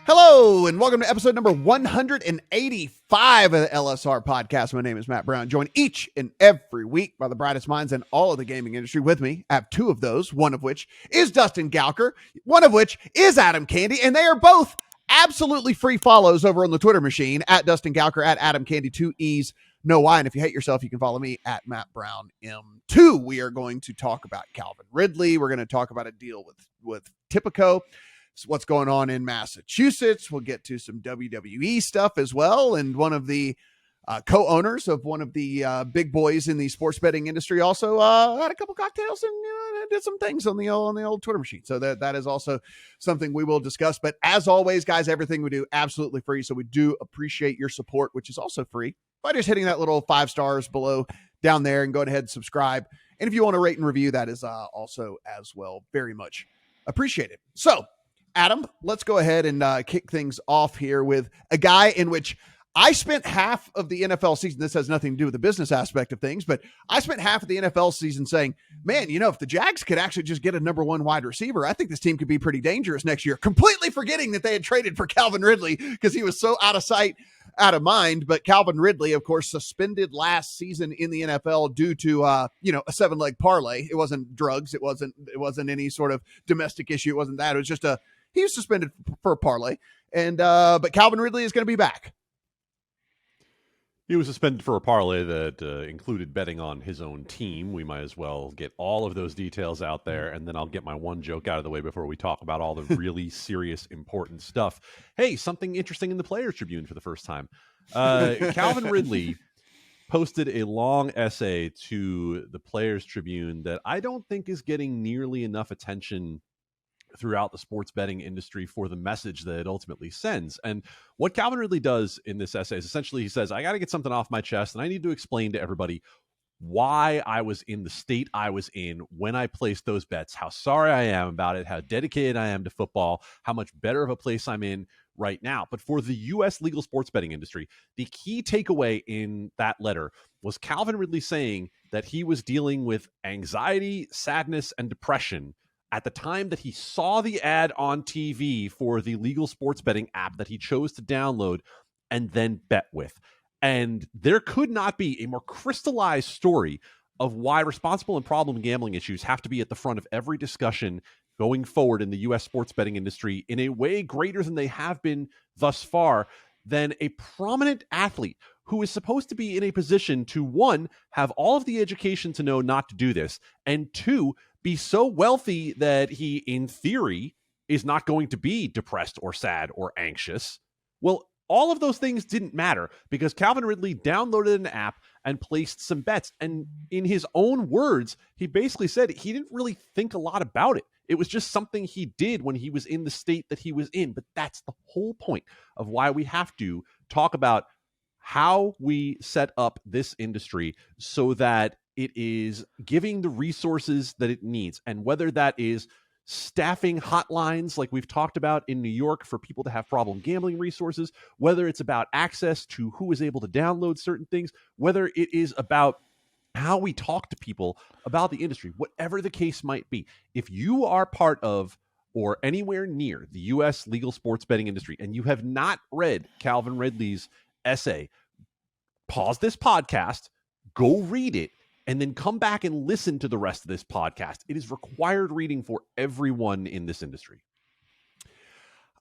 Hello, and welcome to episode number 185 of the LSR podcast. My name is Matt Brown, joined each and every week by the brightest minds in all of the gaming industry. With me, I have two of those, one of which is Dustin Gouker, one of which is Adam Candee, and they are both absolutely free follows over on the Twitter machine, at Dustin Gouker, at Adam Candee, 2 E's, no Y. And if you hate yourself, you can follow me at Matt Brown M2. We are going to talk about Calvin Ridley. We're going to talk about a deal with Tipico. What's going on in Massachusetts. We'll get to some WWE stuff as well. And one of the co-owners of one of the big boys in the sports betting industry also had a couple cocktails and did some things on the old Twitter machine. So that is also something we will discuss. But as always, guys, everything we do absolutely free. So we do appreciate your support, which is also free, by just hitting that little 5 stars below down there and go ahead and subscribe. And if you want to rate and review, that is also as well very much appreciated. So Adam, let's go ahead and kick things off here with a guy in which I spent half of the NFL season. This has nothing to do with the business aspect of things, but I spent half of the NFL season saying, man, if the Jags could actually just get a number one wide receiver, I think this team could be pretty dangerous next year, completely forgetting that they had traded for Calvin Ridley because he was so out of sight, out of mind. But Calvin Ridley, of course, suspended last season in the NFL due to, a 7-leg parlay. It wasn't drugs. It wasn't any sort of domestic issue. It wasn't that. It was just he was suspended for a parlay, and but Calvin Ridley is going to be back. He was suspended for a parlay that included betting on his own team. We might as well get all of those details out there, and then I'll get my one joke out of the way before we talk about all the really serious, important stuff. Hey, something interesting in the Players Tribune for the first time. Calvin Ridley posted a long essay to the Players Tribune that I don't think is getting nearly enough attention throughout the sports betting industry for the message that it ultimately sends. And what Calvin Ridley does in this essay is essentially he says, I got to get something off my chest, and I need to explain to everybody why I was in the state I was in when I placed those bets, how sorry I am about it, how dedicated I am to football, how much better of a place I'm in right now. But for the U.S. legal sports betting industry, the key takeaway in that letter was Calvin Ridley saying that he was dealing with anxiety, sadness, and depression at the time that he saw the ad on TV for the legal sports betting app that he chose to download and then bet with. And there could not be a more crystallized story of why responsible and problem gambling issues have to be at the front of every discussion going forward in the U.S. sports betting industry in a way greater than they have been thus far than a prominent athlete who is supposed to be in a position to, one, have all of the education to know not to do this, and two, be so wealthy that he, in theory, is not going to be depressed or sad or anxious. Well, all of those things didn't matter because Calvin Ridley downloaded an app and placed some bets. And in his own words, he basically said he didn't really think a lot about it. It was just something he did when he was in the state that he was in. But that's the whole point of why we have to talk about how we set up this industry so that it is giving the resources that it needs. And whether that is staffing hotlines like we've talked about in New York for people to have problem gambling resources, whether it's about access to who is able to download certain things, whether it is about how we talk to people about the industry, whatever the case might be. If you are part of or anywhere near the U.S. legal sports betting industry and you have not read Calvin Ridley's essay, pause this podcast, go read it, and then come back and listen to the rest of this podcast. It is required reading for everyone in this industry.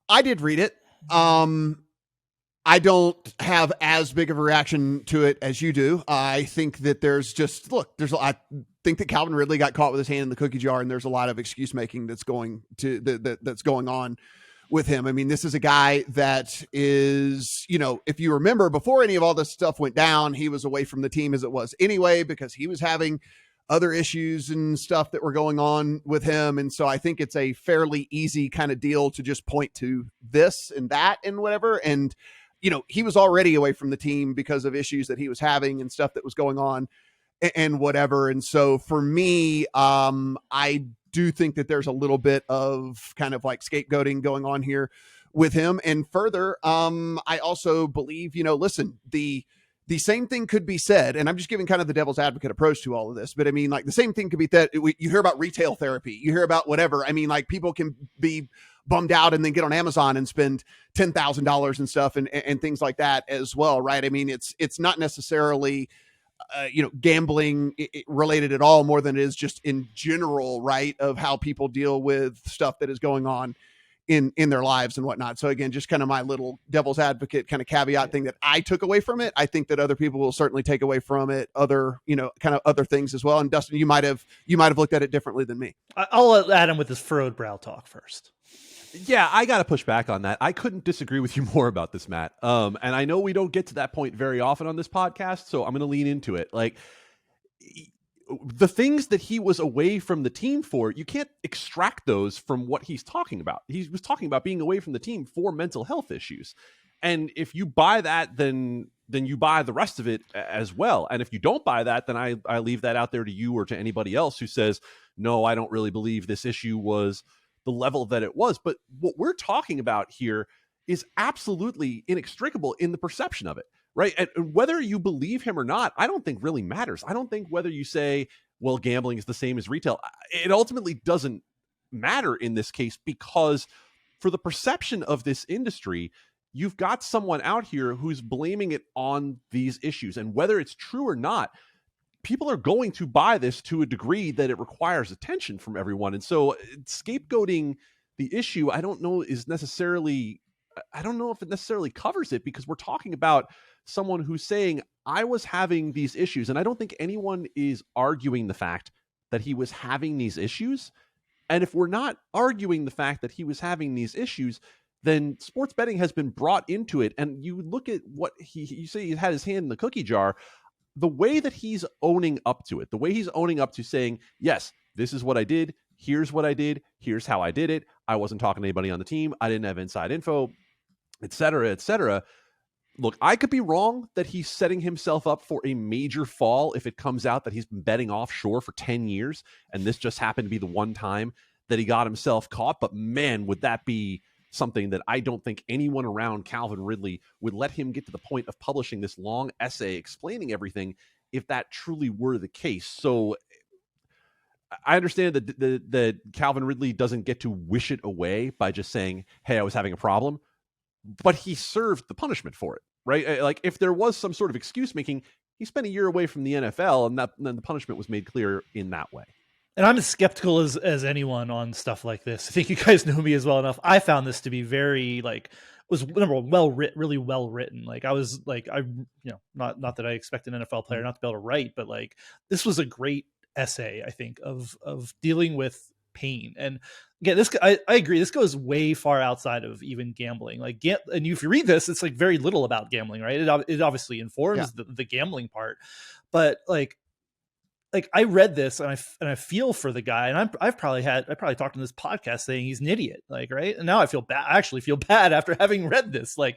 I did read it. I don't have as big of a reaction to it as you do. I think that I think that Calvin Ridley got caught with his hand in the cookie jar, and there's a lot of excuse making that's going on with him. I mean, this is a guy that is, if you remember, before any of all this stuff went down, he was away from the team as it was anyway, because he was having other issues and stuff that were going on with him. And so I think it's a fairly easy kind of deal to just point to this and that and whatever. And, he was already away from the team because of issues that he was having and stuff that was going on and whatever. And so for me, I do think that there's a little bit of kind of like scapegoating going on here with him. And further, I also believe, listen, the same thing could be said, and I'm just giving kind of the devil's advocate approach to all of this, but I mean, like the same thing could be that you hear about retail therapy, you hear about whatever. I mean, like people can be bummed out and then get on Amazon and spend $10,000 and stuff and things like that as well, right? I mean, it's not necessarily gambling related at all, more than it is just in general, right, of how people deal with stuff that is going on in their lives and whatnot. So again, just kind of my little devil's advocate kind of caveat thing that I took away from it. I think that other people will certainly take away from it other, kind of other things as well. And Dustin, you might have looked at it differently than me. I'll let Adam with his furrowed brow talk first. Yeah, I got to push back on that. I couldn't disagree with you more about this, Matt. And I know we don't get to that point very often on this podcast, so I'm going to lean into it. Like, the things that he was away from the team for, you can't extract those from what he's talking about. He was talking about being away from the team for mental health issues. And if you buy that, then you buy the rest of it as well. And if you don't buy that, then I leave that out there to you or to anybody else who says, no, I don't really believe this issue was the level that it was. But what we're talking about here is absolutely inextricable in the perception of it. Right. And whether you believe him or not, I don't think really matters. I don't think whether you say, well, gambling is the same as retail. It ultimately doesn't matter in this case, because for the perception of this industry, you've got someone out here who's blaming it on these issues. And whether it's true or not, people are going to buy this to a degree that it requires attention from everyone. And so scapegoating the issue, I don't know if it necessarily covers it, because we're talking about someone who's saying, I was having these issues. And I don't think anyone is arguing the fact that he was having these issues. And if we're not arguing the fact that he was having these issues, then sports betting has been brought into it. And you look at what you say he had his hand in the cookie jar, the way that he's owning up to it, the way he's owning up to saying, yes, this is what I did. Here's what I did. Here's how I did it. I wasn't talking to anybody on the team. I didn't have inside info, et cetera, et cetera. Look, I could be wrong that he's setting himself up for a major fall if it comes out that he's been betting offshore for 10 years and this just happened to be the one time that he got himself caught. But man, would that be something that I don't think anyone around Calvin Ridley would let him get to the point of publishing this long essay explaining everything if that truly were the case. So I understand that Calvin Ridley doesn't get to wish it away by just saying, hey, I was having a problem. But he served the punishment for it, right? Like, if there was some sort of excuse making, he spent a year away from the NFL, and then the punishment was made clear in that way. And I'm as skeptical as anyone on stuff like this. I think you guys know me as well enough. I found this to be very, was number one, really well written. Like, I was like, not that I expect an NFL player not to be able to write, but this was a great essay, I think, of dealing with pain. And again, I agree, this goes way far outside of even gambling. And if you read this, it's very little about gambling, right? It obviously informs the gambling part, but I read this and I feel for the guy, and I probably talked on this podcast saying he's an idiot, right? And now I feel bad. I actually feel bad after having read this. The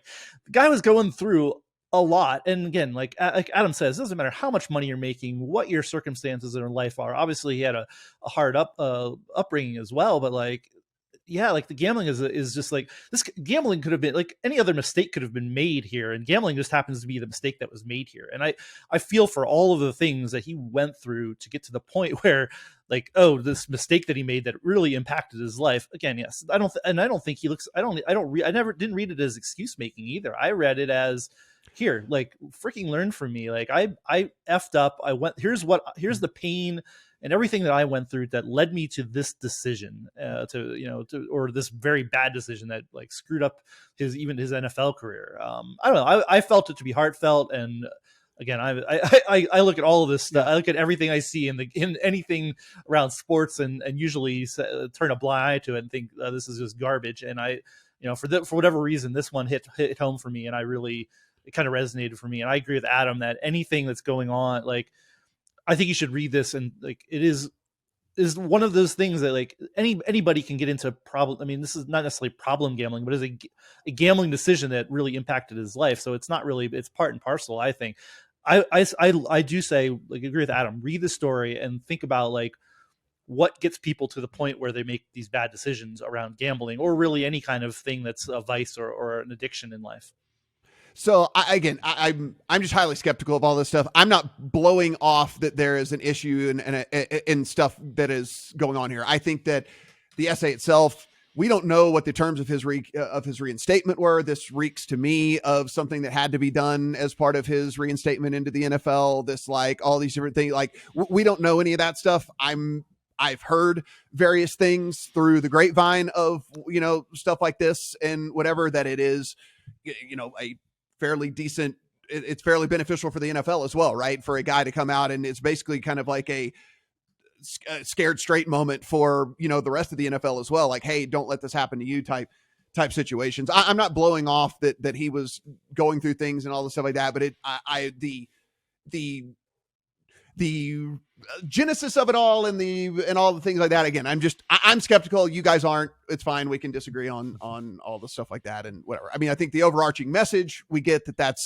guy was going through a lot. And again, like Adam says, it doesn't matter how much money you're making, what your circumstances in life are. Obviously he had a hard upbringing as well, but the gambling is just this. Gambling could have been any other mistake could have been made here, and gambling just happens to be the mistake that was made here. And I feel for all of the things that he went through to get to the point where this mistake that he made that really impacted his life. Again, yes, I don't think he looks. I didn't read it as excuse making either. I read it as, here, freaking learn from me. I effed up. Here's the pain and everything that I went through that led me to this decision, or this very bad decision that screwed up his NFL career. I don't know. I felt it to be heartfelt. And again, I look at all of this stuff. I look at everything I see in anything around sports and usually turn a blind eye to it and think this is just garbage. And for whatever reason, this one hit home for me. And it kind of resonated for me. And I agree with Adam that anything that's going on, I think you should read this, and it is one of those things that anybody can get into problem. I mean, this is not necessarily problem gambling, but it's a gambling decision that really impacted his life. So it's not really, it's part and parcel, I think. I do say, agree with Adam, read the story and think about what gets people to the point where they make these bad decisions around gambling, or really any kind of thing that's a vice or an addiction in life. So I'm just highly skeptical of all this stuff. I'm not blowing off that there is an issue and stuff that is going on here. I think that the essay itself we don't know what the terms of his reinstatement were. This reeks to me of something that had to be done as part of his reinstatement into the NFL. This, like, all these different things, like we don't know any of that stuff. I've heard various things through the grapevine of, stuff like this and whatever, that it is, a fairly decent, it's fairly beneficial for the NFL as well, right? For a guy to come out, and it's basically kind of like a scared straight moment for, the rest of the NFL as well. Like, hey, don't let this happen to you type situations. I'm not blowing off that he was going through things and all the stuff like that, but the genesis of it all and all the things like that. Again, I'm skeptical. You guys aren't. It's fine. We can disagree on all the stuff like that and whatever. I mean, I think the overarching message, we get that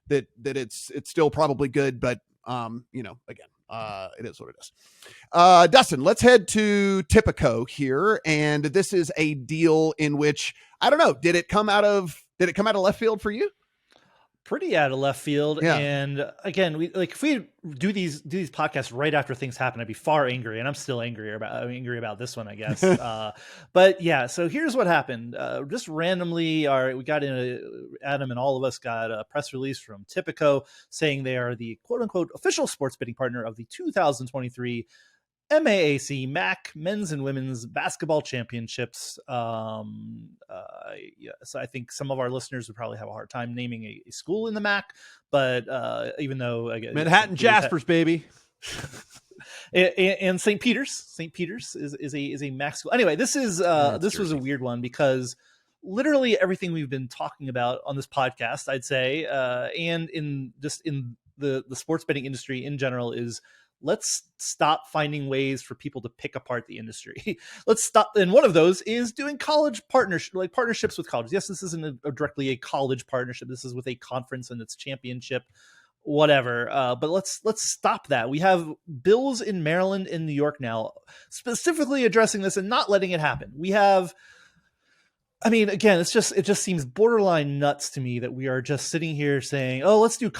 it's still probably good, but again, it is what it is. Dustin, let's head to Tipico here. And this is a deal in which, I don't know, did it come out of left field for you? Pretty out of left field. Yeah. And again, if we do these podcasts right after things happen, I'd be far angry, and I'm still angry about this one, I guess. But yeah, so here's what happened. Just randomly, we got Adam and all of us got a press release from Tipico saying they are the quote unquote official sports betting partner of the 2023 MAAC MAC Men's and Women's Basketball Championships. So I think some of our listeners would probably have a hard time naming a school in the MAC, but even though Manhattan Jaspers, baby. and St. Peter's is a MAC school. Anyway, this was a weird one because literally everything we've been talking about on this podcast, I'd say, and in the sports betting industry in general, is let's stop finding ways for people to pick apart the industry. Let's stop. And one of those is doing college partnerships with colleges. Yes, this isn't directly a college partnership. This is with a conference and its championship, whatever. But let's stop that. We have bills in Maryland and New York now specifically addressing this and not letting it happen. We have, I mean, again, it just seems borderline nuts to me that we are just sitting here saying, "Oh, let's do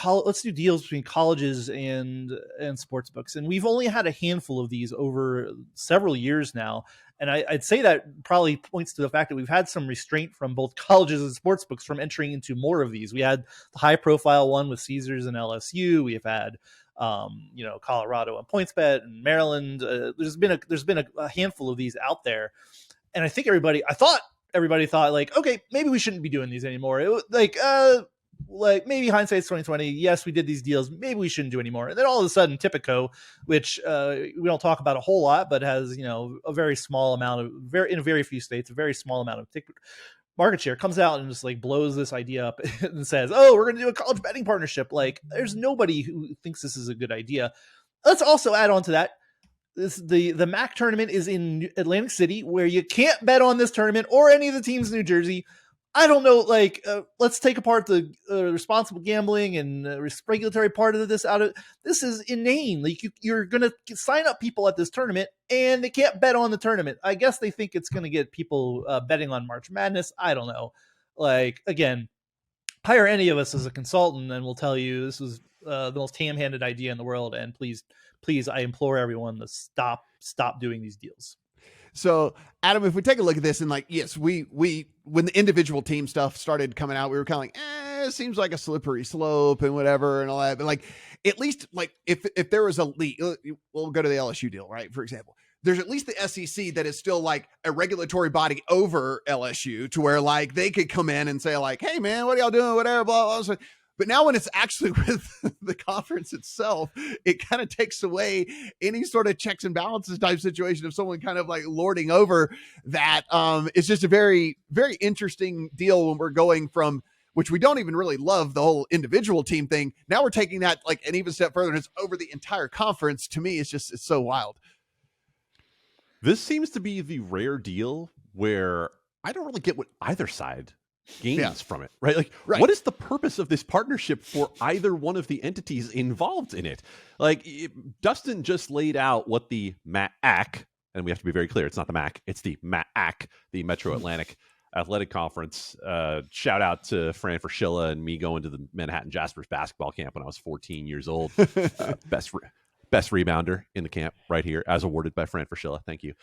deals between colleges and sports books." And we've only had a handful of these over several years now. And I'd say that probably points to the fact that we've had some restraint from both colleges and sports books from entering into more of these. We had the high profile one with Caesars and LSU. We have had Colorado and PointsBet and Maryland. There's been a handful of these out there, and I think everybody thought like, okay, maybe we shouldn't be doing these anymore. It was like maybe hindsight's 2020. Yes, we did these deals. Maybe we shouldn't do anymore. And then all of a sudden, Tipico, which we don't talk about a whole lot, but has a very small amount of in very few states, a very small amount of market share, comes out and just like blows this idea up and says, "Oh, we're going to do a college betting partnership." Like, there's nobody who thinks this is a good idea. Let's also add on to that. The MAC tournament is in Atlantic City, where you can't bet on this tournament or any of the teams in New Jersey. I don't know. Let's take apart the responsible gambling and regulatory part of this. This is inane. Like, you're going to sign up people at this tournament and they can't bet on the tournament. I guess they think it's going to get people betting on March Madness. I don't know. Like, again, hire any of us as a consultant and we'll tell you this was the most ham-handed idea in the world. And please, I implore everyone to stop doing these deals. So, Adam, if we take a look at this, and yes, we when the individual team stuff started coming out, we were kind of like, it seems like a slippery slope and whatever and all that. But at least if there was a league, we'll go to the LSU deal, right? For example, there's at least the SEC that is still like a regulatory body over LSU, to where they could come in and say hey man, what are y'all doing? Whatever, blah, blah, blah. But now when it's actually with the conference itself, it kind of takes away any sort of checks and balances type situation of someone kind of lording over that. It's just a very, very interesting deal when we're going from, which we don't even really love, the whole individual team thing. Now we're taking that an even step further, and it's over the entire conference. To me, it's so wild. This seems to be the rare deal where I don't really get what either side gains from it, right? What is the purpose of this partnership for either one of the entities involved in it? Dustin just laid out what the MAC, and we have to be very clear, it's not the MAC, it's the MAC, the Metro Atlantic Athletic Conference. Shout out to Fran Fraschilla and me going to the Manhattan Jaspers basketball camp when I was 14 years old. Best rebounder in the camp right here, as awarded by Fran Fraschilla. Thank you.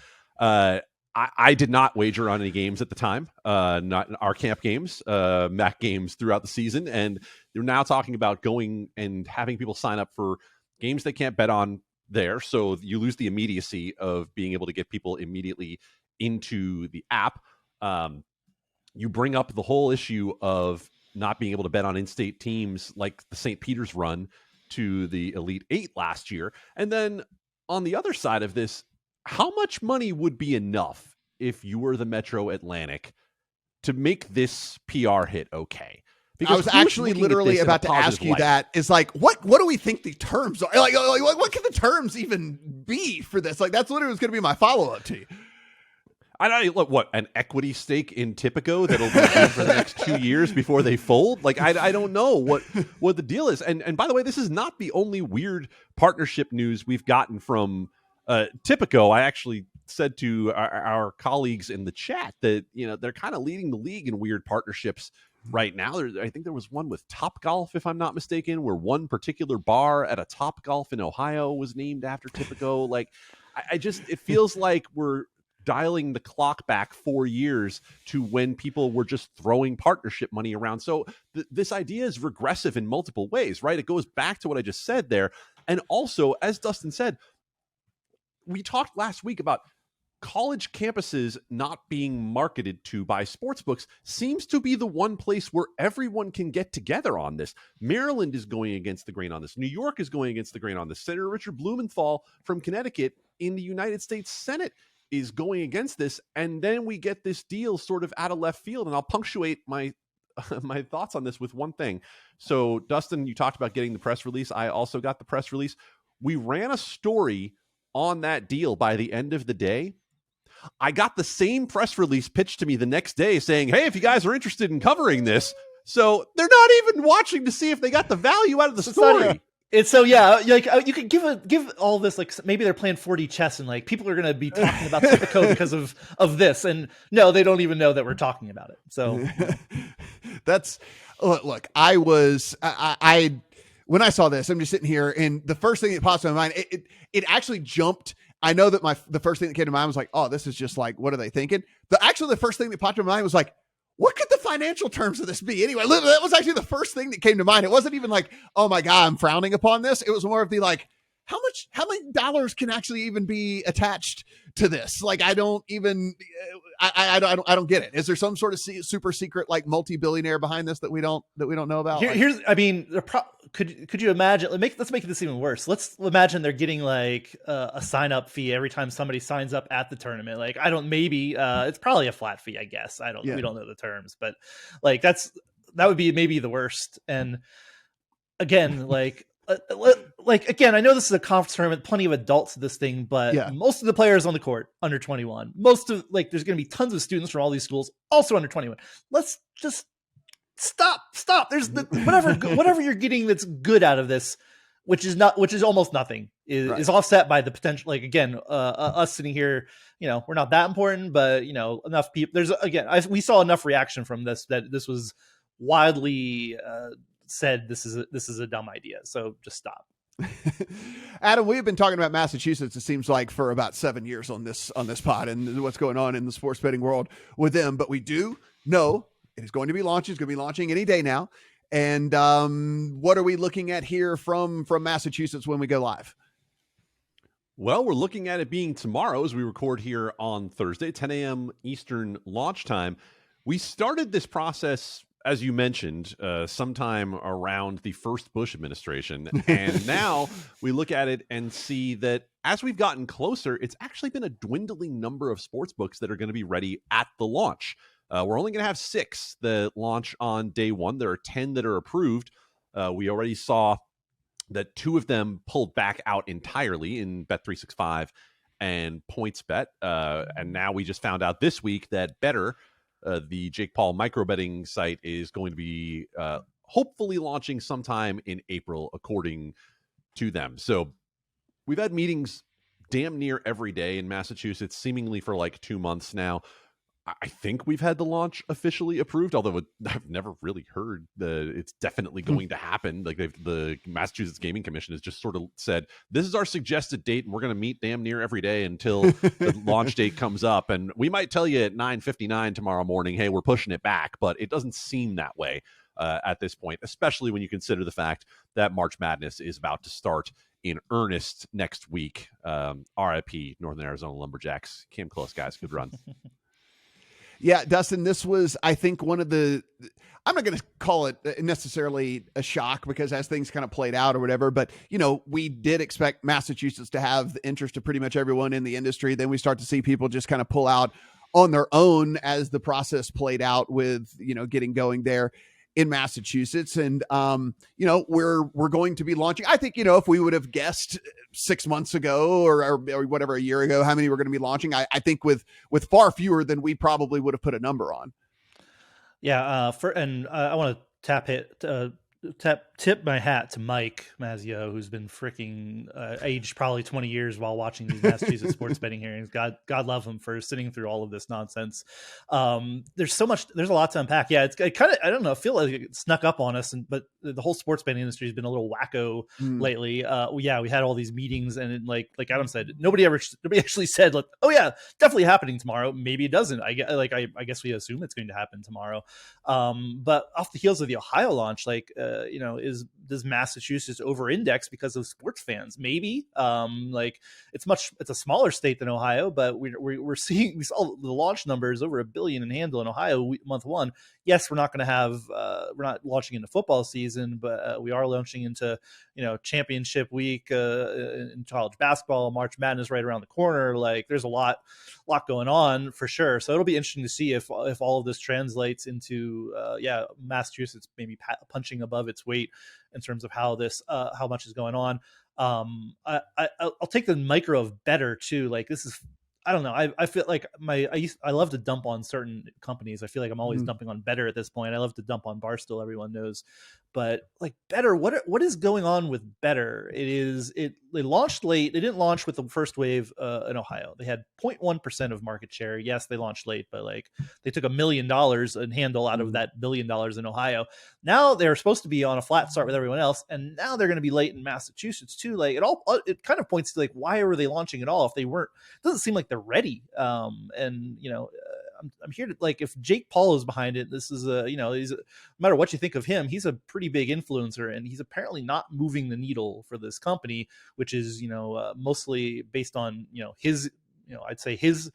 I did not wager on any games at the time, not our camp games, MAC games throughout the season. And they're now talking about going and having people sign up for games they can't bet on there. So you lose the immediacy of being able to get people immediately into the app. You bring up the whole issue of not being able to bet on in-state teams like the St. Peter's run to the Elite Eight last year. And then on the other side of this, how much money would be enough if you were the Metro Atlantic to make this PR hit okay? Because I was actually literally about to ask you that. Is like, what do we think the terms are? Like what can the terms even be for this? Like, that's literally going to be my follow-up to you. Look, what, an equity stake in Tipico that'll be good for the next 2 years before they fold? Like, I don't know what the deal is. And by the way, this is not the only weird partnership news we've gotten from Tipico. I actually said to our colleagues in the chat that, they're kind of leading the league in weird partnerships right now. I think there was one with Topgolf, if I'm not mistaken, where one particular bar at a Topgolf in Ohio was named after Tipico. Like, it feels like we're dialing the clock back 4 years to when people were just throwing partnership money around. So this idea is regressive in multiple ways, right? It goes back to what I just said there. And also, as Dustin said, we talked last week about college campuses not being marketed to by sportsbooks seems to be the one place where everyone can get together on this. Maryland is going against the grain on this. New York is going against the grain on this. Senator Richard Blumenthal from Connecticut in the United States Senate is going against this. And then we get this deal sort of out of left field. And I'll punctuate my thoughts on this with one thing. So, Dustin, you talked about getting the press release. I also got the press release. We ran a story on that deal by the end of the day. I got the same press release pitched to me the next day saying, hey, if you guys are interested in covering this. So they're not even watching to see if they got the value out of the story. It's so, yeah, like you could give all this, like maybe they're playing 4D chess and like people are going to be talking about Tipico because of this. And no, they don't even know that we're talking about it. So that's, look, when I saw this, I'm just sitting here and the first thing that pops in my mind, it actually jumped. I know that the first thing that came to mind was like, oh, this is just like, what are they thinking? The first thing that popped in my mind was like, what could the financial terms of this be? Anyway, that was actually the first thing that came to mind. It wasn't even like, oh my God, I'm frowning upon this. It was more of the like, how many dollars can actually even be attached to this? Like, I don't even, I don't get it. Is there some sort of super secret, like multi-billionaire behind this that we don't know about? Could you imagine, let's make this even worse. Let's imagine they're getting like a sign up fee every time somebody signs up at the tournament. Like, it's probably a flat fee, I guess. We don't know the terms, but like, that would be maybe the worst. And again, again, I know this is a conference tournament, plenty of adults to this thing, but most of the players on the court under 21. There's going to be tons of students from all these schools also under 21. Let's just stop. There's whatever you're getting that's good out of this, which is almost nothing, is offset by the potential. Like, again, us sitting here, we're not that important, but enough people. We saw enough reaction from this that this was widely said this is a dumb idea. So just stop. Adam, we've been talking about Massachusetts, it seems like, for about 7 years on this pod and what's going on in the sports betting world with them. But we do know it is going to be launching. It's going to be launching any day now. And what are we looking at here from Massachusetts when we go live? Well, we're looking at it being tomorrow as we record here on Thursday, 10 a.m. Eastern launch time. We started this process, as you mentioned, sometime around the first Bush administration. And now we look at it and see that as we've gotten closer, it's actually been a dwindling number of sports books that are going to be ready at the launch. We're only going to have 6 that launch on day one. There are 10 that are approved. We already saw that 2 of them pulled back out entirely in Bet365 and PointsBet. And now we just found out this week that Better, the Jake Paul micro betting site, is going to be hopefully launching sometime in April, according to them. So we've had meetings damn near every day in Massachusetts, seemingly for like 2 months now. I think we've had the launch officially approved, although I've never really heard that it's definitely going to happen. Like the Massachusetts Gaming Commission has just sort of said, this is our suggested date, and we're going to meet damn near every day until the launch date comes up. And we might tell you at 9:59 tomorrow morning, hey, we're pushing it back, but it doesn't seem that way at this point, especially when you consider the fact that March Madness is about to start in earnest next week. RIP Northern Arizona Lumberjacks. Came close, guys. Good run. Yeah, Dustin, this was, I think, one of the, I'm not going to call it necessarily a shock because as things kind of played out or whatever, but, we did expect Massachusetts to have the interest of pretty much everyone in the industry. Then we start to see people just kind of pull out on their own as the process played out with, getting going there in Massachusetts. And, we're going to be launching. I think, if we would have guessed 6 months ago or whatever, a year ago, how many we're going to be launching, I think with far fewer than we probably would have put a number on. Yeah. I want to tip my hat to Mike Mazzio, who's been freaking aged probably 20 years while watching these Massachusetts sports betting hearings. God love him for sitting through all of this nonsense. There's a lot to unpack. Yeah, it's kind of, I don't know, I feel like it snuck up on us, but the whole sports betting industry has been a little wacko lately. We had all these meetings, and like Adam said, nobody actually said, like, oh yeah, definitely happening tomorrow. Maybe it doesn't. I guess we assume it's going to happen tomorrow. But off the heels of the Ohio launch, does Massachusetts over-index because of sports fans? Maybe. It's a smaller state than Ohio, but we saw the launch numbers over $1 billion in handle in Ohio month one. Yes, we're not launching into football season, but we are launching into championship week in college basketball. March Madness right around the corner. Like, there's a lot going on for sure. So it'll be interesting to see if all of this translates into Massachusetts maybe punching above its weight in terms of how much is going on. I'll take the micro of better too. Like, this is, I don't know. I feel like I love to dump on certain companies. I feel like I'm always dumping on Better at this point. I love to dump on Barstool, everyone knows. But like Better, what is going on with Better? They launched late. They didn't launch with the first wave in Ohio. They had 0.1% of market share. Yes, they launched late, but like they took $1 million in handle out of that $1 billion in Ohio. Now they're supposed to be on a flat start with everyone else, and now they're going to be late in Massachusetts too. Like it kind of points to like, why were they launching at all if they weren't? It doesn't seem like they're ready. I'm here to, like, if Jake Paul is behind it, this is he's no matter what you think of him, he's a pretty big influencer, and he's apparently not moving the needle for this company, which is mostly based on his I'd say his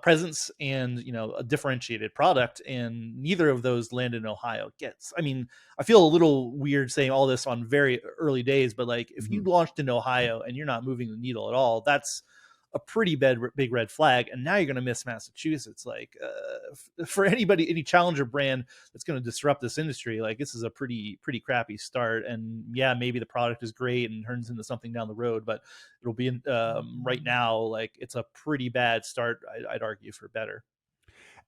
presence and a differentiated product, and neither of those landed in Ohio. I feel a little weird saying all this on very early days, but like if you launched in Ohio and you're not moving the needle at all, that's a pretty big red flag. And now you're going to miss Massachusetts. Like for any challenger brand that's going to disrupt this industry, like this is a pretty crappy start. And yeah, maybe the product is great and turns into something down the road, but it'll be right now, like it's a pretty bad start. I'd argue for Better.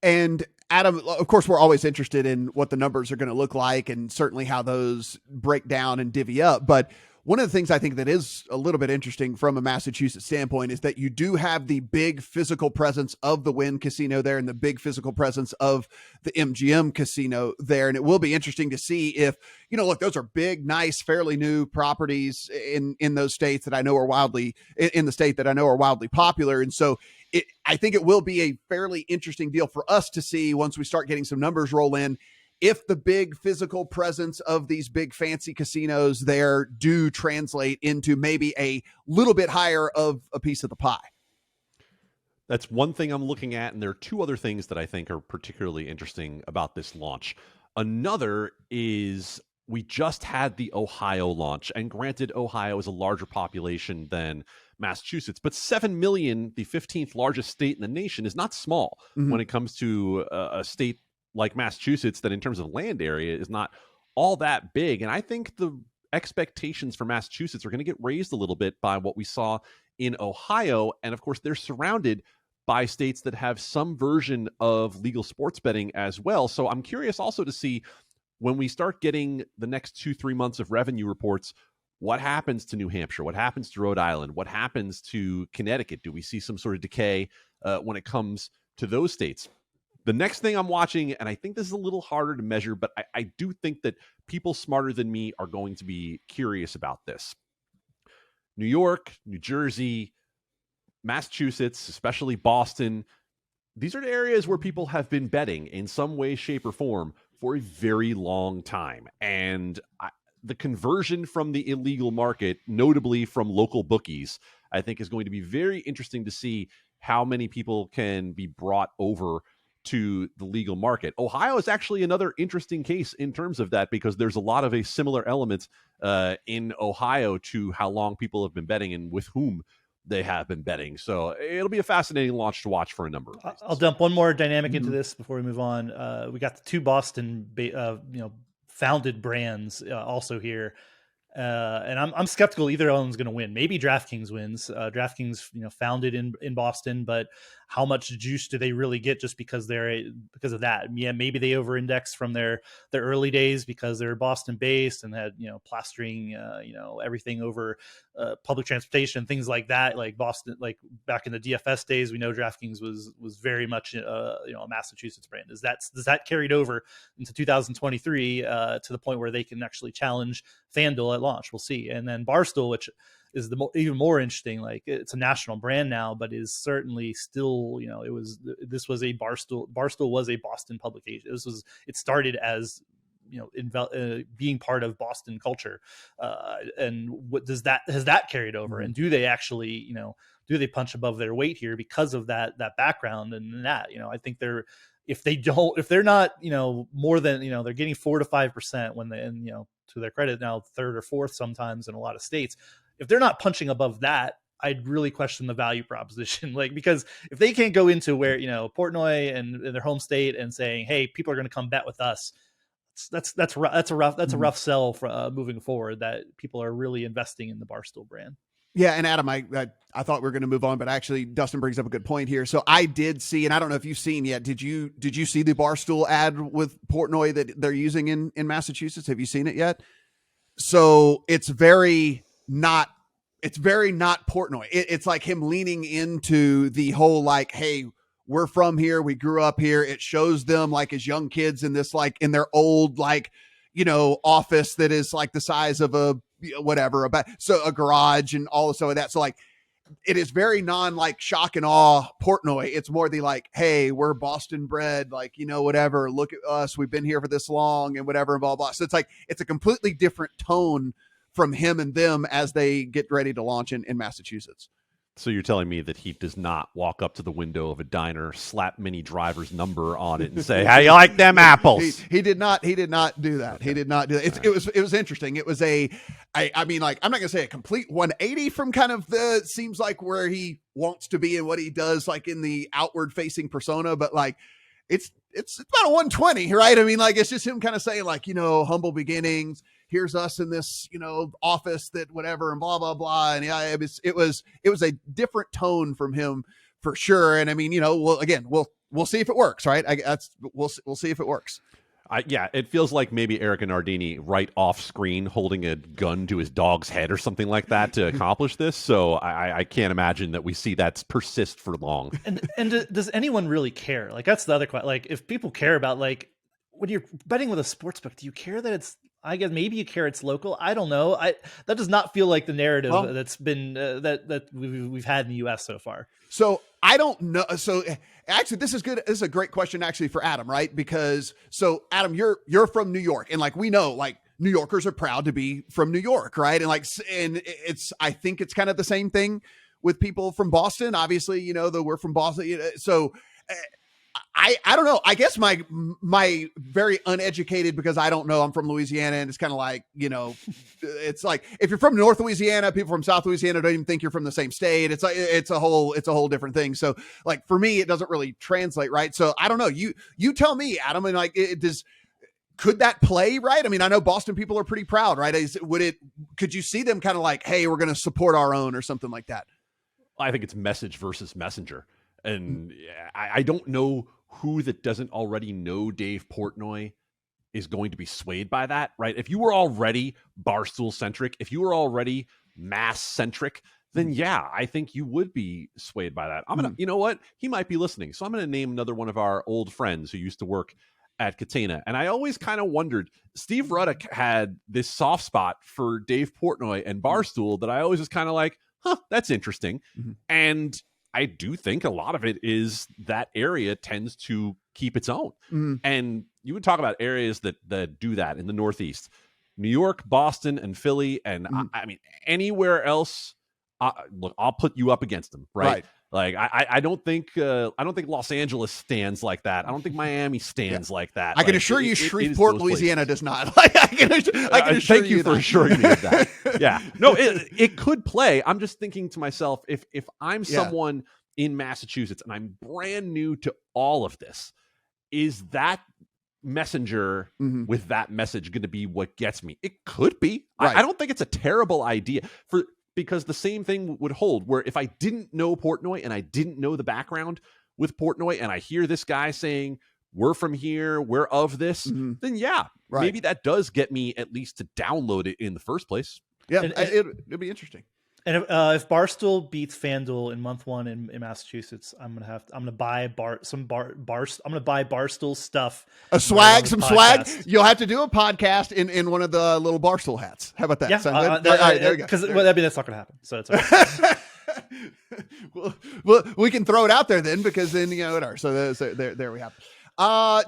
And Adam, of course, we're always interested in what the numbers are going to look like and certainly how those break down and divvy up. But one of the things I think that is a little bit interesting from a Massachusetts standpoint is that you do have the big physical presence of the Wynn Casino there and the big physical presence of the MGM Casino there. And it will be interesting to see if, look, those are big, nice, fairly new properties in those states that I know are wildly popular. And so I think it will be a fairly interesting deal for us to see once we start getting some numbers roll in, if the big physical presence of these big fancy casinos there do translate into maybe a little bit higher of a piece of the pie. That's one thing I'm looking at, and there are two other things that I think are particularly interesting about this launch. Another is we just had the Ohio launch, and granted, Ohio is a larger population than Massachusetts, but 7 million, the 15th largest state in the nation, is not small when it comes to a state like Massachusetts that in terms of land area is not all that big. And I think the expectations for Massachusetts are going to get raised a little bit by what we saw in Ohio. And of course, they're surrounded by states that have some version of legal sports betting as well. So I'm curious also to see when we start getting the next 2-3 months of revenue reports, what happens to New Hampshire? What happens to Rhode Island? What happens to Connecticut? Do we see some sort of decay when it comes to those states? The next thing I'm watching, and I think this is a little harder to measure, but I do think that people smarter than me are going to be curious about this. New York, New Jersey, Massachusetts, especially Boston, these are the areas where people have been betting in some way, shape, or form for a very long time. And the conversion from the illegal market, notably from local bookies, I think is going to be very interesting to see how many people can be brought over to the legal market. Ohio is actually another interesting case in terms of that, because there's a lot of a similar elements in Ohio to how long people have been betting and with whom they have been betting. So it'll be a fascinating launch to watch for a number of reasons. I'll dump one more dynamic into this before we move on. We got the two Boston, founded brands also here. And I'm skeptical either of them is going to win. Maybe DraftKings wins. DraftKings, founded in Boston, but how much juice do they really get just because of that? Yeah, maybe they over-index from their early days because they're Boston based and had plastering everything over public transportation, things like that. Like Boston, like back in the DFS days, we know DraftKings was very much a Massachusetts brand. Does that carried over into 2023 to the point where they can actually challenge FanDuel at launch? We'll see. And then Barstool, which is even more interesting, like it's a national brand now, but is certainly still, this was a Barstool was a Boston publication. It started as being part of Boston culture, and what has that carried over? And do they actually do they punch above their weight here because of that background? And that I think if they're not more than they're getting 4 to 5% when they, and to their credit, now third or fourth sometimes in a lot of states. If they're not punching above that, I'd really question the value proposition. Because if they can't go into where Portnoy and their home state and saying, hey, people are going to come bet with us, that's a rough sell for moving forward, that people are really investing in the Barstool brand. Yeah, and Adam, I thought we were going to move on, but actually Dustin brings up a good point here. So I did see, and I don't know if you've seen yet, did you see the Barstool ad with Portnoy that they're using in Massachusetts? Have you seen it yet? So it's very not Portnoy. It's like him leaning into the whole, like, hey, we're from here, we grew up here. It shows them like as young kids in this, like in their old, like, office that is like the size of a garage and all of some of that. So like, it is very non like shock and awe Portnoy. It's more the like, hey, we're Boston bred, like, whatever, look at us, we've been here for this long and whatever, and blah, blah. So it's like, it's a completely different tone from him and them as they get ready to launch in Massachusetts. So you're telling me that he does not walk up to the window of a diner, slap Mini Driver's number on it, and say, "How you like them apples?" He did not do that. Okay. He did not do that. It was interesting. It was I mean, like, I'm not gonna say a complete 180 from kind of the seems like where he wants to be and what he does, like in the outward facing persona, but like it's about a 120, right? I mean, like, it's just him kind of saying, like, humble beginnings. Here's us in this, office that whatever and blah, blah, blah. And yeah, it was a different tone from him for sure. And I mean, we'll see if it works, right? We'll see if it works. It feels like maybe Eric Nardini right off screen holding a gun to his dog's head or something like that to accomplish this. So I can't imagine that we see that persist for long. And does anyone really care? Like, that's the other question. Like, if people care about, like, when you're betting with a sportsbook, do you care that it's, I guess maybe you care it's local. I don't know. That does not feel like the narrative that's been that we've had in the U.S. so far. So I don't know. So actually, this is good. This is a great question actually for Adam, right? Because so Adam, you're from New York, and like we know, like New Yorkers are proud to be from New York, right? And I think it's kind of the same thing with people from Boston. Obviously, that we're from Boston. So I don't know. I guess my very uneducated, because I don't know, I'm from Louisiana, and it's kind of like, it's like if you're from North Louisiana, people from South Louisiana don't even think you're from the same state. It's like it's a whole different thing. So like for me, it doesn't really translate, right? So I don't know. You tell me, Adam, and like could that play, right? I mean, I know Boston people are pretty proud, right? Could you see them kind of like, hey, we're going to support our own or something like that? I think it's message versus messenger. And I don't know who that doesn't already know Dave Portnoy is going to be swayed by that, right? If you were already Barstool-centric, if you were already mass-centric, then yeah, I think you would be swayed by that. I'm gonna, you know what? He might be listening, so I'm gonna name another one of our old friends who used to work at Catena, and I always kind of wondered. Steve Ruddock had this soft spot for Dave Portnoy and Barstool that I always was kind of like, huh, that's interesting, and I do think a lot of it is that area tends to keep its own. And you would talk about areas that do that in the Northeast, New York, Boston, and Philly, and I mean anywhere else. Look, I'll put you up against them, right? Like I don't think Los Angeles stands like that. I don't think Miami stands like that. I can assure you, Shreveport, Louisiana does not. Like I can assure thank you for assuring me of that. Yeah, no, it could play. I'm just thinking to myself, if I'm someone in Massachusetts and I'm brand new to all of this, is that messenger with that message going to be what gets me? It could be. I don't think it's a terrible idea because the same thing would hold where if I didn't know Portnoy and I didn't know the background with Portnoy and I hear this guy saying, we're from here, we're of this, then maybe that does get me at least to download it in the first place. Yeah, it'd be interesting. And if Barstool beats FanDuel in month 1 in Massachusetts, I'm gonna buy Barstool stuff. Some swag. You'll have to do a podcast in one of the little Barstool hats. How about that? Yeah, all right, there you go. Because that's not gonna happen. So it's okay. well, we can throw it out there then, because then it are. So there we have it.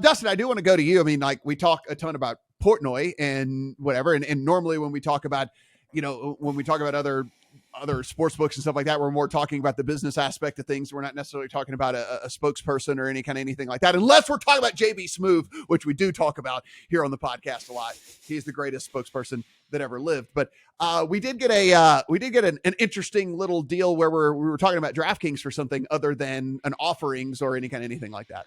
Dustin, I do want to go to you. I mean, like, we talk a ton about Portnoy and whatever, and normally when we talk about other sports books and stuff like that, we're more talking about the business aspect of things. We're not necessarily talking about a spokesperson or anything like that, unless we're talking about JB Smoove, which we do talk about here on the podcast a lot. He's the greatest spokesperson that ever lived. But we did get an interesting little deal where we were talking about DraftKings for something other than an offerings or anything like that.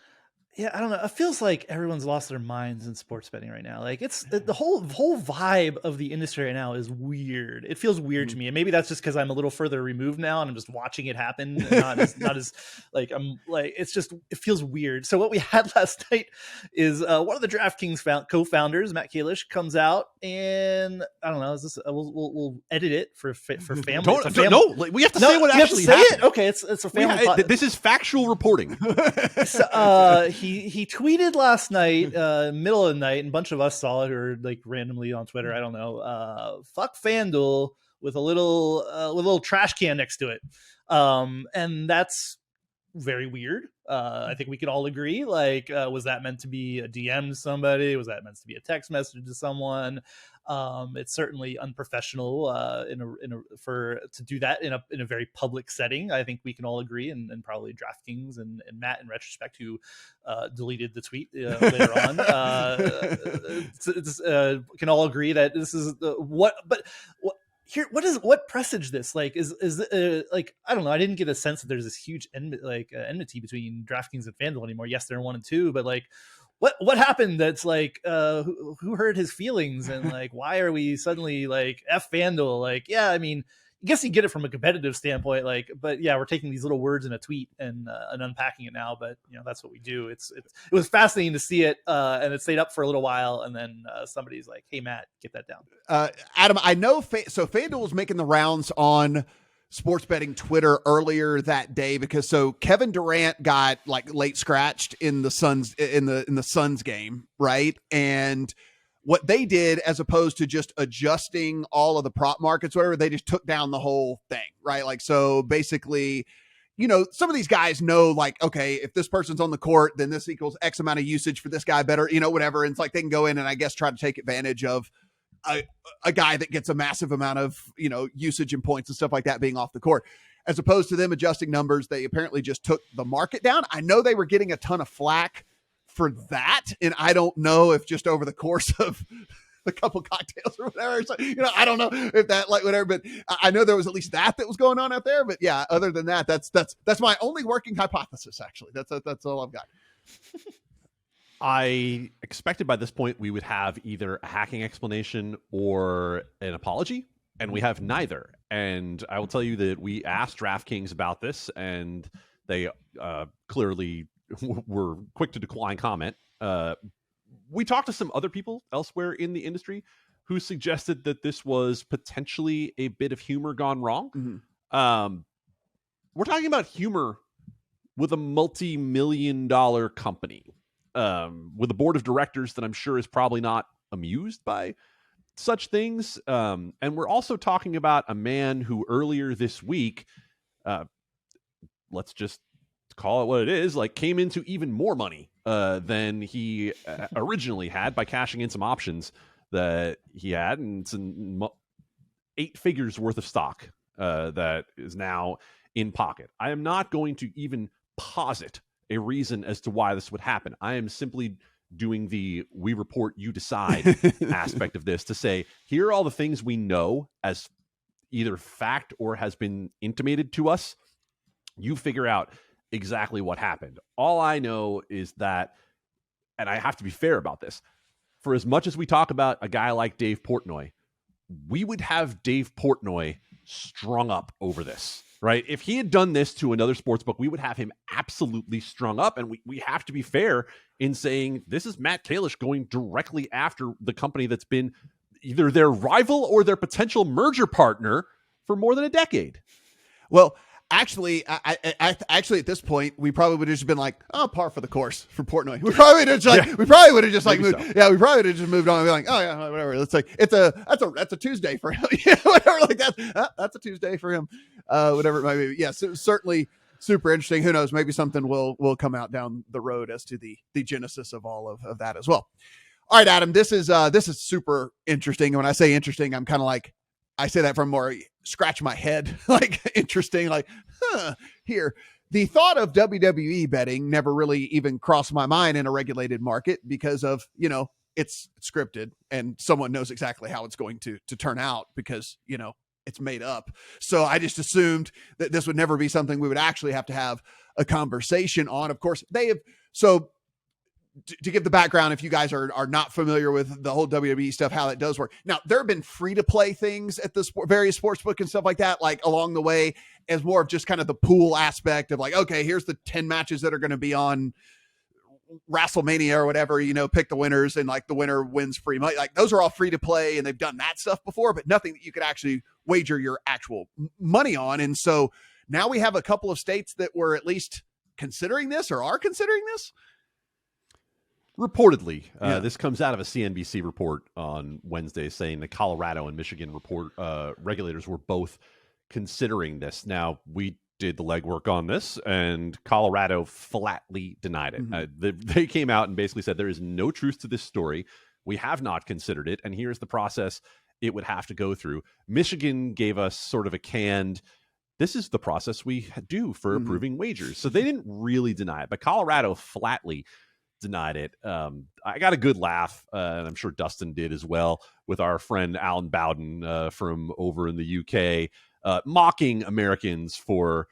Yeah, I don't know. It feels like everyone's lost their minds in sports betting right now. Like, it's the whole vibe of the industry right now is weird. It feels weird to me, and maybe that's just because I'm a little further removed now and I'm just watching it happen. And not as like I'm like it feels weird. So what we had last night is one of the DraftKings co-founders, Matt Kalish, comes out and I don't know. Is this we'll edit it for family? No, we have to say what actually happened. Okay, it's a family. This is factual reporting. So, he tweeted last night, middle of the night, and a bunch of us saw it, or like randomly on Twitter. I don't know. Fuck FanDuel with a little trash can next to it, and that's very weird. I think we can all agree. Like, was that meant to be a DM to somebody? Was that meant to be a text message to someone? It's certainly unprofessional to do that in a very public setting. I think we can all agree, and probably DraftKings and Matt in retrospect, who deleted the tweet later on, can all agree that this is what presage this like is like, I don't know. I didn't get a sense that there's this huge enmity between DraftKings and FanDuel anymore. Yes, they're 1 and 2, but like, what happened that's like who hurt his feelings, and like, why are we suddenly like F FanDuel? Like, yeah, I mean, I guess you get it from a competitive standpoint, like, but yeah, we're taking these little words in a tweet and unpacking it now. But that's what we do. It was fascinating to see it, and it stayed up for a little while, and then somebody's like, "Hey, Matt, get that down." Adam, I know. So FanDuel was making the rounds on sports betting Twitter earlier that day because Kevin Durant got like late scratched in the Suns in the Suns game, right? And what they did, as opposed to just adjusting all of the prop markets, whatever, they just took down the whole thing, right? Like, so basically, some of these guys know, like, okay, if this person's on the court, then this equals X amount of usage for this guy better, whatever. And it's like they can go in and I guess try to take advantage of a guy that gets a massive amount of, usage and points and stuff like that being off the court. As opposed to them adjusting numbers, they apparently just took the market down. I know they were getting a ton of flack for that, and I don't know if just over the course of a couple cocktails or whatever, so, I don't know if that, like, whatever, but I know there was at least that was going on out there. But yeah, other than that, that's my only working hypothesis. Actually, that's all I've got. I expected by this point we would have either a hacking explanation or an apology, and we have neither. And I will tell you that we asked DraftKings about this, and they clearly were quick to decline comment. We talked to some other people elsewhere in the industry who suggested that this was potentially a bit of humor gone wrong. We're talking about humor with a multi-million-dollar company, with a board of directors that I'm sure is probably not amused by such things. And we're also talking about a man who earlier this week, let's just call it what it is, like came into even more money than he originally had by cashing in some options that he had, and it's 8 figures worth of stock that is now in pocket. I am not going to even posit a reason as to why this would happen. I am simply doing the we report, you decide aspect of this to say, here are all the things we know as either fact or has been intimated to us. You figure out exactly what happened. All I know is that, and I have to be fair about this, for as much as we talk about a guy like Dave Portnoy, we would have Dave Portnoy strung up over this, right? If he had done this to another sportsbook, we would have him absolutely strung up. And we have to be fair in saying this is Matt Kalish going directly after the company that's been either their rival or their potential merger partner for more than a decade. Well, actually, I actually at this point we probably would have just been like, oh, par for the course for Portnoy. We probably would have just like, we probably would have just like moved. So. Yeah, we probably would have just moved on and be like, oh yeah, whatever. Let's like that's a Tuesday for him. Yeah, whatever. Like that's a Tuesday for him. Whatever it might be. Yeah, so certainly super interesting. Who knows? Maybe something will come out down the road as to the genesis of all of that as well. All right, Adam, this is super interesting. And when I say interesting, I'm kind of like, I say that from more scratch my head, like interesting, like, here. The thought of WWE betting never really even crossed my mind in a regulated market because of, it's scripted and someone knows exactly how it's going to turn out because, it's made up. So I just assumed that this would never be something we would actually have to have a conversation on. Of course, they have. So to give the background, if you guys are not familiar with the whole WWE stuff, how that does work. Now, there have been free to play things at the various sportsbook and stuff like that, like along the way, as more of just kind of the pool aspect of like, okay, here's the 10 matches that are going to be on WrestleMania or whatever, pick the winners and like the winner wins free money. Like those are all free to play and they've done that stuff before, but nothing that you could actually wager your actual money on. And so now we have a couple of states that were at least considering this or are considering this. Reportedly, this comes out of a CNBC report on Wednesday saying the Colorado and Michigan regulators were both considering this. Now, we did the legwork on this, and Colorado flatly denied it. Mm-hmm. They came out and basically said there is no truth to this story. We have not considered it, and here's the process it would have to go through. Michigan gave us sort of a canned, this is the process we do for approving wagers. So they didn't really deny it, but Colorado flatly denied it. I got a good laugh, and I'm sure Dustin did as well, with our friend Alan Bowden from over in the UK, mocking Americans for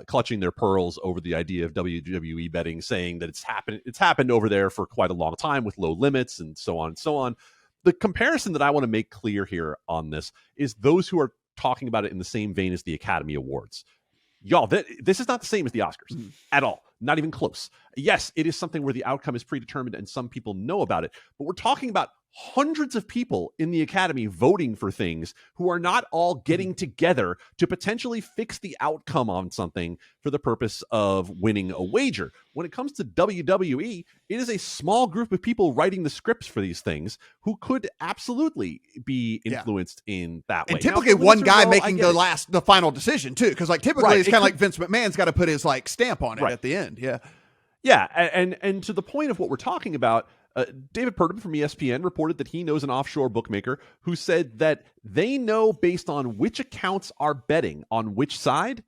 clutching their pearls over the idea of WWE betting, saying that it's happened over there for quite a long time with low limits and so on and so on. The comparison that I want to make clear here on this is those who are talking about it in the same vein as the Academy Awards. Y'all, this is not the same as the Oscars at all. Not even close. Yes, it is something where the outcome is predetermined and some people know about it, but we're talking about hundreds of people in the Academy voting for things who are not all getting together to potentially fix the outcome on something for the purpose of winning a wager. When it comes to WWE, it is a small group of people writing the scripts for these things who could absolutely be influenced in that way. And typically one guy making the final decision too, because like typically it's kind of like Vince McMahon's got to put his like stamp on it at the end. Yeah, and to the point of what we're talking about, David Purdom from ESPN reported that he knows an offshore bookmaker who said that they know based on which accounts are betting on which side,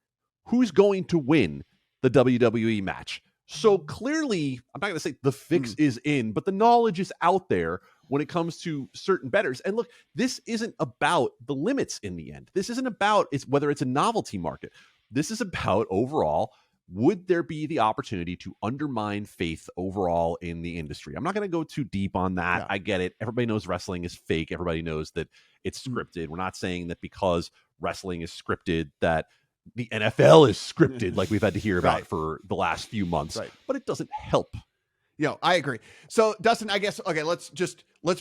who's going to win the WWE match. So clearly, I'm not going to say the fix is in, but the knowledge is out there when it comes to certain bettors. And look, this isn't about the limits in the end. This isn't about whether it's a novelty market. This is about overall, would there be the opportunity to undermine faith overall in the industry? I'm not going to go too deep on that. I get it. Everybody knows wrestling is fake. Everybody knows that it's scripted. We're not saying that because wrestling is scripted that the NFL is scripted like we've had to hear about for the last few months, but it doesn't help. I agree. So Dustin, I guess, okay, let's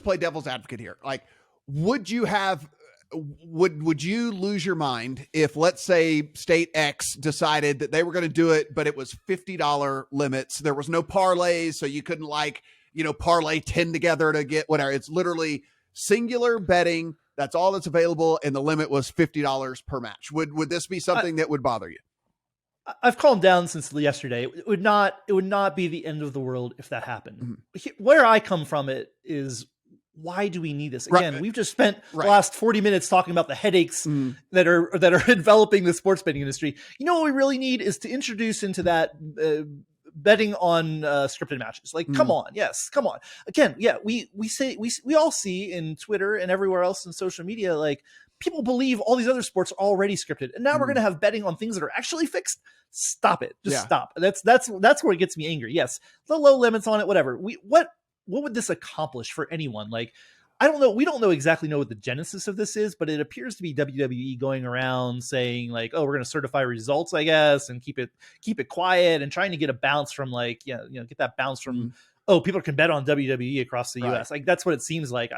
play devil's advocate here. Like, would you have, would you lose your mind if, let's say, state X decided that they were going to do it, but it was $50 limits? There was no parlays, so you couldn't parlay 10 together to get whatever. It's literally singular betting. That's all that's available, and the limit was $50 per match. Would this be something that would bother you? I've calmed down since yesterday. It would not be the end of the world if that happened. Mm-hmm. Where I come from it is, why do we need this? Again, right. We've just spent right. the last 40 minutes talking about the headaches that are enveloping the sports betting industry. You know what we really need is to introduce into that betting on scripted matches. Like, come on. Yes, come on. Again, yeah, we all see in Twitter and everywhere else in social media, like, people believe all these other sports are already scripted, and now we're going to have betting on things that are actually fixed. Stop it. Just stop. That's where it gets me angry. Yes, the low limits on it, whatever. What would this accomplish for anyone? Like, I don't know. We don't exactly know what the genesis of this is, but it appears to be WWE going around saying, like, oh, we're going to certify results, I guess, and keep it quiet, and trying to get a bounce from, like, get that bounce from, oh, people can bet on WWE across the US. Like, that's what it seems like.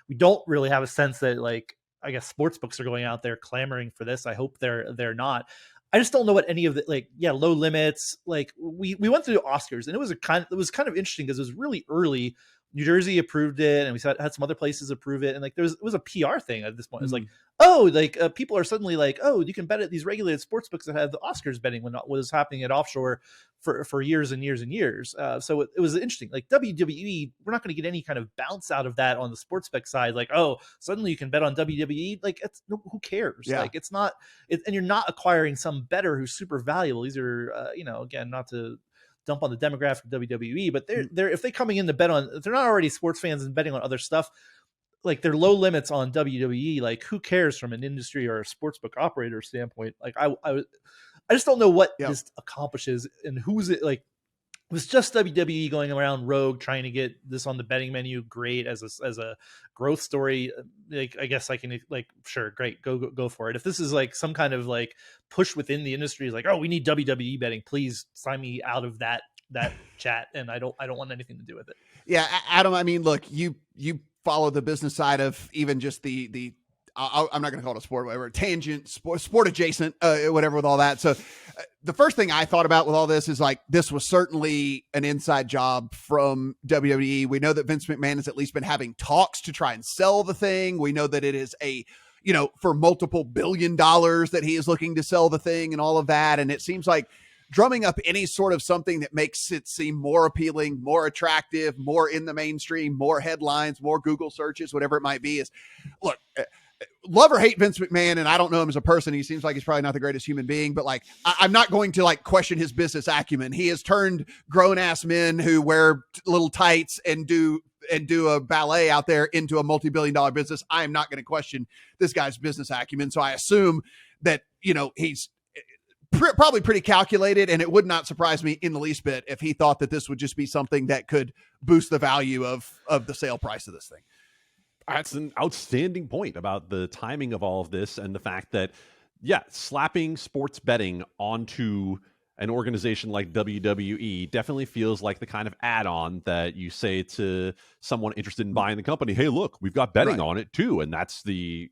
We don't really have a sense that, like, I guess sports books are going out there clamoring for this. I hope they're not. I just don't know what any of the, like, low limits. Like, we went through the Oscars, and it was kind of interesting because it was really early. New Jersey approved it, and we had some other places approve it, and like it was a PR thing at this point. It was like, oh, like people are suddenly like, oh, you can bet at these regulated sports books that have the Oscars betting when what was happening at offshore for years and years and years. So it was interesting. Like, WWE, we're not going to get any kind of bounce out of that on the sports bet side. Like, oh, suddenly you can bet on WWE. Like, who cares? Yeah. Like, it's not, and you're not acquiring some bettor who's super valuable. These are, again, not to dump on the demographic of WWE, but they're if they're coming in to bet on, if they're not already sports fans and betting on other stuff, like, they're low limits on WWE. Like, who cares from an industry or a sportsbook operator standpoint? Like, I just don't know what this accomplishes, and who's it. Like, it was just WWE going around rogue trying to get this on the betting menu. Great, as a growth story. Like, I guess I can, like, sure, great, go for it. If this is like some kind of like push within the industry, is like, oh, we need WWE betting, please sign me out of that chat, and I don't want anything to do with it. Yeah, Adam, I mean, look, you follow the business side of even just the I'm not going to call it a sport, whatever, tangent, sport adjacent, whatever, with all that. So the first thing I thought about with all this is, like, this was certainly an inside job from WWE. We know that Vince McMahon has at least been having talks to try and sell the thing. We know that it is for multiple $1 billion that he is looking to sell the thing and all of that. And it seems like drumming up any sort of something that makes it seem more appealing, more attractive, more in the mainstream, more headlines, more Google searches, whatever it might be, is, look, love or hate Vince McMahon, and I don't know him as a person. He seems like he's probably not the greatest human being, but, like, I'm not going to, like, question his business acumen. He has turned grown-ass men who wear little tights and do a ballet out there into a multi-billion-dollar business. I am not going to question this guy's business acumen. So I assume that, he's probably pretty calculated, and it would not surprise me in the least bit if he thought that this would just be something that could boost the value of the sale price of this thing. That's an outstanding point about the timing of all of this, and the fact that, slapping sports betting onto an organization like WWE definitely feels like the kind of add-on that you say to someone interested in buying the company, hey, look, we've got betting on it too. And that's the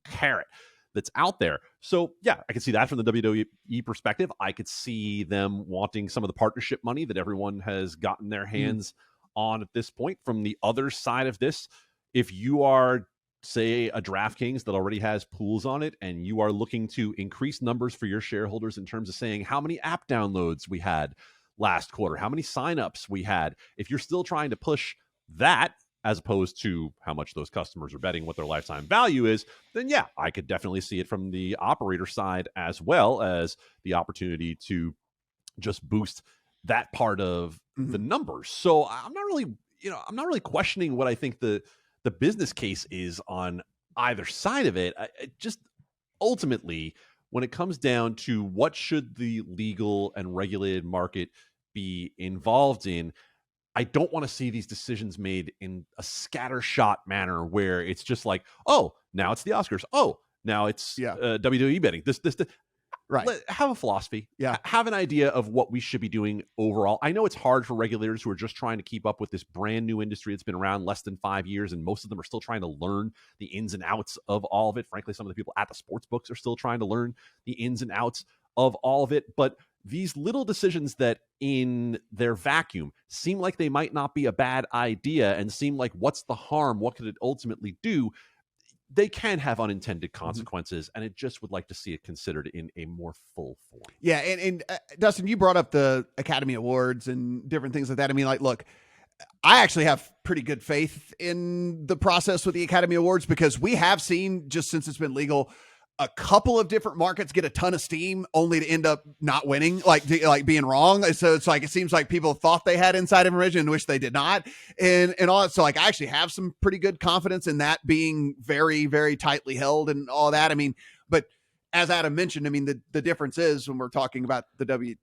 carrot that's out there. So I can see that from the WWE perspective. I could see them wanting some of the partnership money that everyone has gotten their hands on at this point. From the other side of this, if you are, say, a DraftKings that already has pools on it, and you are looking to increase numbers for your shareholders in terms of saying how many app downloads we had last quarter, how many signups we had, if you're still trying to push that as opposed to how much those customers are betting, what their lifetime value is, then I could definitely see it from the operator side, as well as the opportunity to just boost that part of the numbers. So I'm not really questioning what I think the business case is on either side of it. Just ultimately, when it comes down to what should the legal and regulated market be involved in, I don't want to see these decisions made in a scattershot manner where it's just like, oh, now it's the Oscars. Oh, now it's WWE betting. This. Right. Have a philosophy. Yeah. Have an idea of what we should be doing overall. I know it's hard for regulators who are just trying to keep up with this brand new industry that's been around less than 5 years, and most of them are still trying to learn the ins and outs of all of it. Frankly, some of the people at the sports books are still trying to learn the ins and outs of all of it. But these little decisions that in their vacuum seem like they might not be a bad idea and seem like what's the harm? What could it ultimately do? They can have unintended consequences, and it just would like to see it considered in a more full form. Yeah. And Dustin, you brought up the Academy Awards and different things like that. I mean, like, look, I actually have pretty good faith in the process with the Academy Awards, because we have seen, just since it's been legal, a couple of different markets get a ton of steam only to end up not winning, like being wrong. So it's like, it seems like people thought they had inside information, which they did not. And all that. So like, I actually have some pretty good confidence in that being very, very tightly held and all that. I mean, but as Adam mentioned, I mean, the difference is when we're talking about the WWE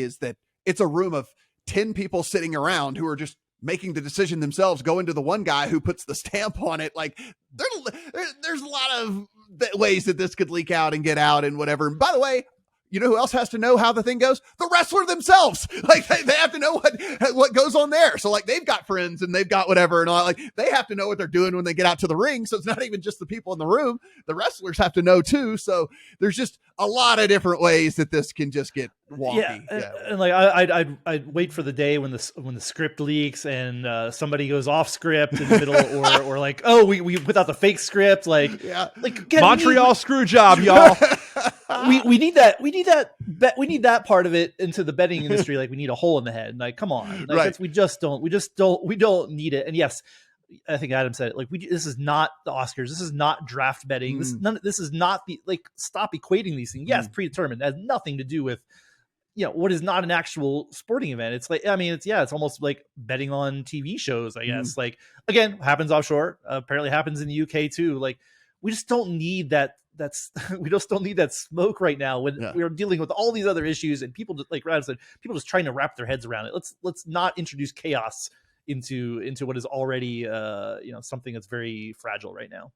is that it's a room of 10 people sitting around who are just making the decision themselves, going to the one guy who puts the stamp on it. Like there's a lot of ways that this could leak out and get out and whatever. And by the way, you know who else has to know how the thing goes? The wrestler themselves. Like they have to know what goes on there. So like they've got friends and they've got whatever and all. Like they have to know what they're doing when they get out to the ring. So it's not even just the people in the room. The wrestlers have to know too. So there's just a lot of different ways that this can just get wonky. Yeah. And like I'd wait for the day when the script leaks and somebody goes off script in the middle, or like, oh, we put out the fake script. Like, yeah, like again, Montreal screw job, y'all. we need that part of it into the betting industry. Like we need a hole in the head. Like, come on, like, right. we don't need it. And yes, I think Adam said it. Like this is not the Oscars. This is not draft betting. This is not the, like, stop equating these things. Yes, predetermined. It has nothing to do with, what is not an actual sporting event. It's like, I mean, it's almost like betting on TV shows, I guess. Like, again, happens offshore, apparently happens in the UK too. Like, we just don't need that. We just don't need that smoke right now when we're dealing with all these other issues and people just, like Rad said, people just trying to wrap their heads around it. Let's not introduce chaos into what is already something that's very fragile right now.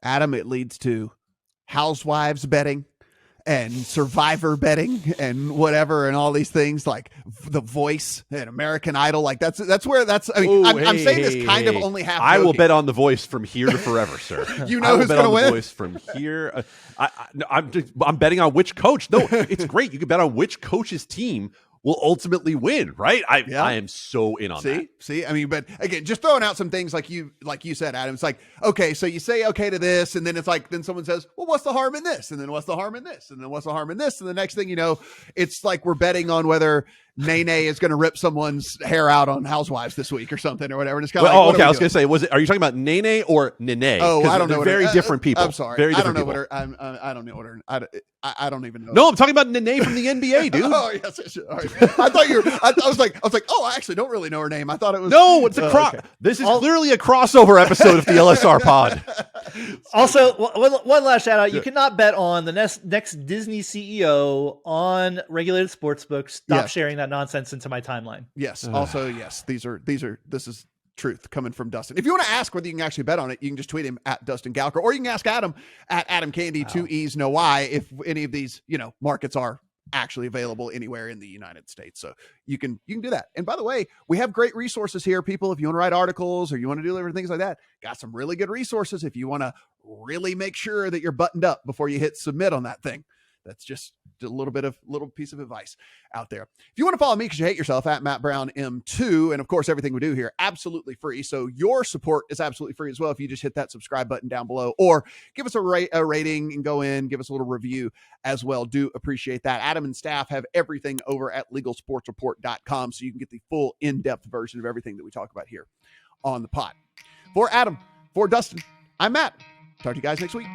Adam, it leads to housewives betting and survivor betting and whatever, and all these things like The Voice and American Idol. Like that's where I mean, I'm saying this kind of only half. I will bet on The Voice from here to forever, sir. You know who's going to win? The Voice from here. I'm betting on which coach. No, it's great. You can bet on which coach's team will ultimately win, right? I am so in on that. See, I mean, but again, just throwing out some things like you said, Adam. It's like, okay, so you say okay to this, and then it's like, then someone says, well, what's the harm in this? And then what's the harm in this? And then what's the harm in this? And the next thing you know, it's like we're betting on whether Nene is going to rip someone's hair out on Housewives this week or something or whatever. And it's kind of okay. I was going to say, are you talking about Nene or Nene? Oh, I don't know. Very different people. I'm sorry. Very I different don't know people. I don't know what her. I don't even know. No, I'm talking about Nene from the NBA, dude. Oh yes. All right. I thought you were. I was like, oh, I actually don't really know her name. I thought it was. No, it's a cross. Okay. This is clearly a crossover episode of the LSR pod. Also, one last shout out. You cannot bet on the next Disney CEO on regulated sportsbooks. Stop sharing that nonsense into my timeline. Yes. Also, yes. This is truth coming from Dustin. If you want to ask whether you can actually bet on it, you can just tweet him at Dustin Gouker, or you can ask Adam at Adam Candee, 2 E's, no Y, if any of these, markets are actually available anywhere in the United States. So you can do that. And by the way, we have great resources here, people. If you want to write articles or you want to do different things like that, got some really good resources. If you want to really make sure that you're buttoned up before you hit submit on that thing. That's just a little piece of advice out there. If you want to follow me because you hate yourself, at Matt Brown M2, and of course everything we do here absolutely free. So your support is absolutely free as well. If you just hit that subscribe button down below, or give us a rating and go in, give us a little review as well. Do appreciate that. Adam and staff have everything over at legalsportsreport.com, so you can get the full in-depth version of everything that we talk about here on the pod. For Adam, for Dustin, I'm Matt. Talk to you guys next week.